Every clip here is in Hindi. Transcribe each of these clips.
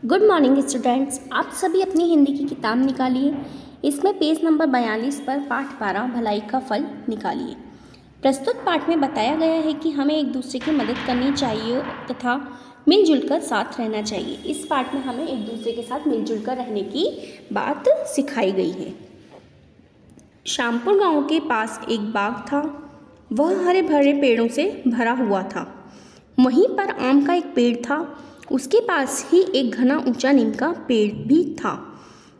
Good morning students. आप सभी अपनी हिंदी की किताब निकालिए। इसमें पेज नंबर 42 पर पाठ 12 भलाई का फल निकालिए। प्रस्तुत पाठ में बताया गया है कि हमें एक दूसरे की मदद करनी चाहिए तथा मिलजुल कर साथ रहना चाहिए। इस पाठ में हमें एक दूसरे के साथ मिलजुल कर रहने की बात सिखाई गई है। श्यामपुर गांव के पास एक बाग था। वह हरे भरे पेड़ों से भरा हुआ था। वहीं पर आम का एक पेड़ था। उसके पास ही एक घना ऊंचा नीम का पेड़ भी था।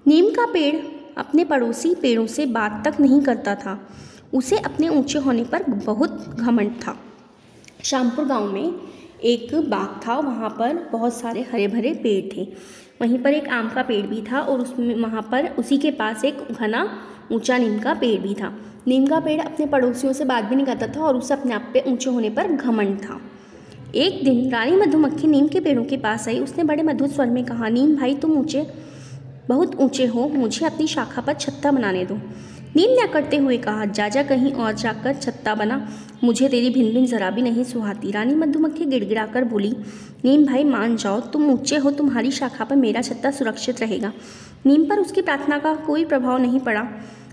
नीम का पेड़ अपने पड़ोसी पेड़ों से बात तक नहीं करता था। उसे अपने ऊंचे होने पर बहुत घमंड था। श्यामपुर गांव में एक बाग था। वहाँ पर बहुत सारे हरे भरे पेड़ थे। वहीं पर एक आम का पेड़ भी था और उसमें वहाँ पर उसी के पास एक घना ऊंचा नीम का पेड़ भी था। नीम का पेड़ अपने पड़ोसियों से बात भी नहीं करता था और उसे अपने आप पे ऊंचे होने पर घमंड था। एक दिन रानी मधुमक्खी नीम के पेड़ों के पास आई। उसने बड़े मधुर स्वर में कहा, नीम भाई तुम बहुत ऊंचे हो, मुझे अपनी शाखा पर छत्ता बनाने दो। नीम ने अकड़ते हुए कहा, जा कहीं और जाकर छत्ता बना, मुझे तेरी भिन भिन जरा भी नहीं सुहाती। रानी मधुमक्खी गिड़गिड़ाकर बोली, नीम भाई मान जाओ, तुम ऊंचे हो, तुम्हारी शाखा पर मेरा छत्ता सुरक्षित रहेगा। नीम पर उसकी प्रार्थना का कोई प्रभाव नहीं पड़ा।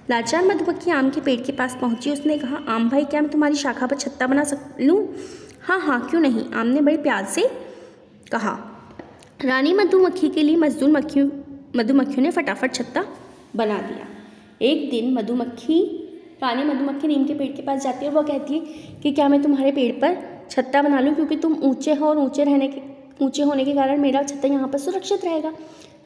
लाचार मधुमक्खी आम के पेड़ के पास पहुंची। उसने कहा, आम भाई क्या मैं तुम्हारी शाखा पर छत्ता बना लूँ? हाँ क्यों नहीं, आम ने बड़े प्यार से कहा। रानी मधुमक्खी के लिए मजदूर मधुमक्खियों ने फटाफट छत्ता बना दिया। एक दिन रानी मधुमक्खी नीम के पेड़ के पास जाती है और वह कहती है कि क्या मैं तुम्हारे पेड़ पर छत्ता बना लूँ, क्योंकि तुम ऊंचे हो और ऊंचे होने के कारण मेरा छत्ता यहाँ पर सुरक्षित रहेगा।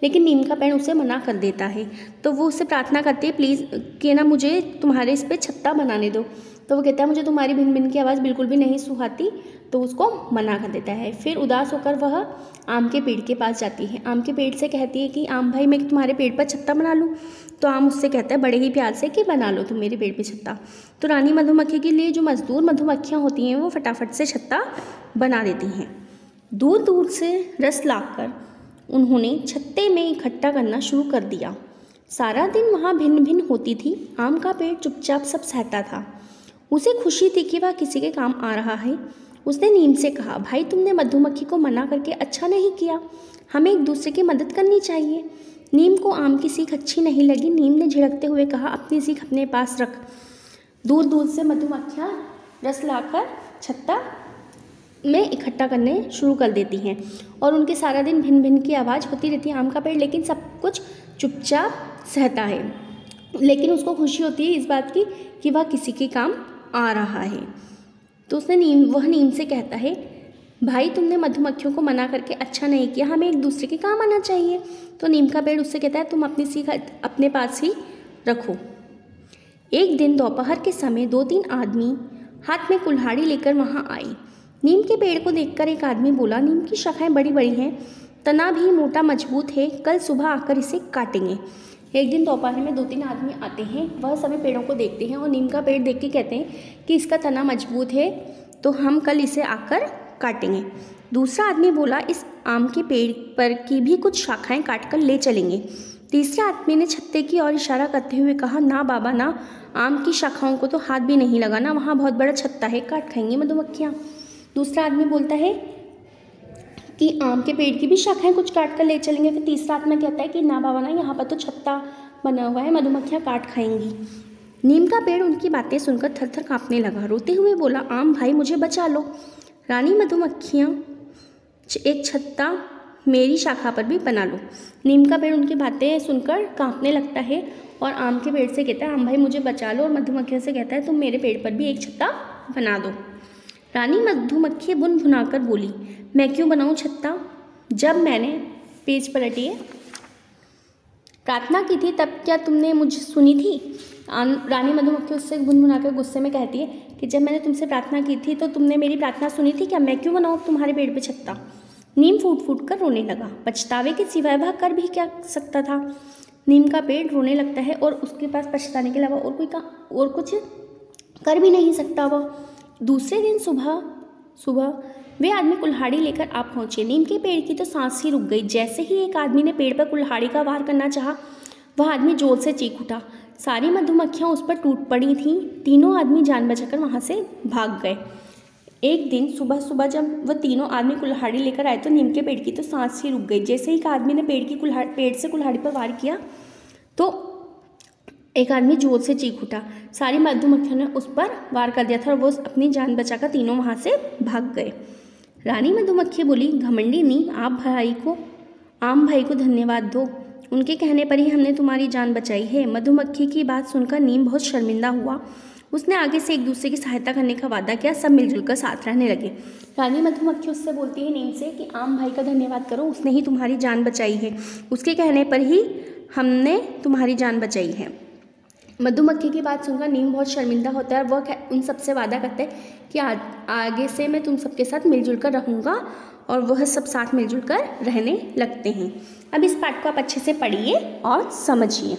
लेकिन नीम का पेड़ उसे मना कर देता है। तो वो उससे प्रार्थना करती है, प्लीज़ कि ना मुझे तुम्हारे इस पर छत्ता बनाने दो। तो वो कहता है, मुझे तुम्हारी भिन भिन की आवाज़ बिल्कुल भी नहीं सुहाती। तो उसको मना कर देता है। फिर उदास होकर वह आम के पेड़ के पास जाती है। आम के पेड़ से कहती है कि आम भाई मैं तुम्हारे पेड़ पर छत्ता बना लूँ? तो आम उससे कहता है बड़े ही प्यार से कि बना लो तुम मेरे पेड़ पर छत्ता। तो रानी मधुमक्खी के लिए जो मजदूर मधुमक्खियाँ होती हैं वो फटाफट से छत्ता बना देती हैं। दूर दूर से रस लाकर उन्होंने छत्ते में इकट्ठा करना शुरू कर दिया। सारा दिन वहाँ भिन्न भिन्न होती थी। आम का पेड़ चुपचाप सब सहता था। उसे खुशी थी कि वह किसी के काम आ रहा है। उसने नीम से कहा, भाई तुमने मधुमक्खी को मना करके अच्छा नहीं किया, हमें एक दूसरे की मदद करनी चाहिए। नीम को आम की सीख अच्छी नहीं लगी। नीम ने झिड़कते हुए कहा, अपनी सीख अपने पास रख। दूर दूर से मधुमक्खियाँ रस लाकर छत्ता में इकट्ठा करने शुरू कर देती हैं और उनके सारा दिन भिन्न भिन्न की आवाज़ होती रहती है। आम का पेड़ लेकिन सब कुछ चुपचाप सहता है, लेकिन उसको खुशी होती है इस बात की कि वह किसी के काम आ रहा है। तो वह नीम से कहता है, भाई तुमने मधुमक्खियों को मना करके अच्छा नहीं किया, हमें एक दूसरे के काम आना चाहिए। तो नीम का पेड़ उससे कहता है, तुम अपनी सीख अपने पास ही रखो। एक दिन दोपहर के समय 2-3 आदमी हाथ में कुल्हाड़ी लेकर वहाँ आए। नीम के पेड़ को देखकर एक आदमी बोला, नीम की शाखाएं बड़ी बड़ी हैं, तना भी मोटा मजबूत है, कल सुबह आकर इसे काटेंगे। एक दिन दोपहर में 2-3 आदमी आते हैं। वह सभी पेड़ों को देखते हैं और नीम का पेड़ देख के कहते हैं कि इसका तना मजबूत है, तो हम कल इसे आकर काटेंगे। दूसरा आदमी बोला, इस आम के पेड़ पर की भी कुछ शाखाएं काट कर ले चलेंगे। तीसरे आदमी ने छत्ते की ओर इशारा करते हुए कहा, ना बाबा ना, आम की शाखाओं को तो हाथ भी नहीं लगाना, वहाँ बहुत बड़ा छत्ता है, काट खाएंगी मधुमक्खियाँ। दूसरा आदमी बोलता है कि आम के पेड़ की भी शाखाएं कुछ काट कर ले चलेंगे। फिर तीसरा आदमी कहता है कि ना बाबा ना, यहाँ पर तो छत्ता बना हुआ है, मधुमक्खियाँ काट खाएंगी। नीम का पेड़ उनकी बातें सुनकर थर थर काँपने लगा। रोते हुए बोला, आम भाई मुझे बचा लो। रानी मधुमक्खियाँ एक छत्ता मेरी शाखा पर भी बना लो। नीम का पेड़ उनकी बातें सुनकर काँपने लगता है और आम के पेड़ से कहता है, आम भाई मुझे बचा लो। और मधुमक्खियों से कहता है, तुम मेरे पेड़ पर भी एक छत्ता बना दो। रानी मधुमक्खी बुन भुनाकर बोली, मैं क्यों बनाऊं छत्ता? जब मैंने पेज पलटिए प्रार्थना की थी तब क्या तुमने मुझे सुनी थी? रानी मधुमक्खी उससे भुनभुनाकर गुस्से में कहती है कि जब मैंने तुमसे प्रार्थना की थी तो तुमने मेरी प्रार्थना सुनी थी क्या? मैं क्यों बनाऊं तुम्हारे पेड़ पे छत्ता? नीम फूट फूट कर रोने लगा। पछतावे के सिवाय वह कर भी क्या सकता था? नीम का पेड़ रोने लगता है और उसके पास पछताने के अलावा और कुछ कर भी नहीं सकता वह। दूसरे दिन सुबह वे आदमी कुल्हाड़ी लेकर आ पहुंचे। नीम के पेड़ की तो सांस ही रुक गई। जैसे ही एक आदमी ने पेड़ पर कुल्हाड़ी का वार करना चाहा, वह आदमी जोर से चीख उठा। सारी मधुमक्खियां उस पर टूट पड़ी थीं। तीनों आदमी जान बचाकर वहां से भाग गए। एक दिन सुबह सुबह जब वह तीनों आदमी कुल्हाड़ी लेकर आए तो नीम के पेड़ की तो सांस ही रुक गई। जैसे ही एक आदमी ने पेड़ से कुल्हाड़ी पर वार किया तो एक आदमी जोर से चीख उठा। सारी मधुमक्खियों ने उस पर वार कर दिया था और वो अपनी जान बचाकर तीनों वहाँ से भाग गए। रानी मधुमक्खी बोली, घमंडी नीम, आम भाई को धन्यवाद दो, उनके कहने पर ही हमने तुम्हारी जान बचाई है। मधुमक्खी की बात सुनकर नीम बहुत शर्मिंदा हुआ। उसने आगे से एक दूसरे की सहायता करने का वादा किया। सब मिलजुल कर साथ रहने लगे। रानी मधुमक्खी उससे बोलती है नीम से कि आम भाई का धन्यवाद करो, उसने ही तुम्हारी जान बचाई है, उसके कहने पर ही हमने तुम्हारी जान बचाई है। मधुमक्खी की बात सुनकर नीम बहुत शर्मिंदा होता है और वह उन सबसे वादा करता है कि आगे से मैं तुम सबके साथ मिलजुल कर रहूँगा, और वह सब साथ मिलजुल कर रहने लगते हैं। अब इस पाठ को आप अच्छे से पढ़िए और समझिए।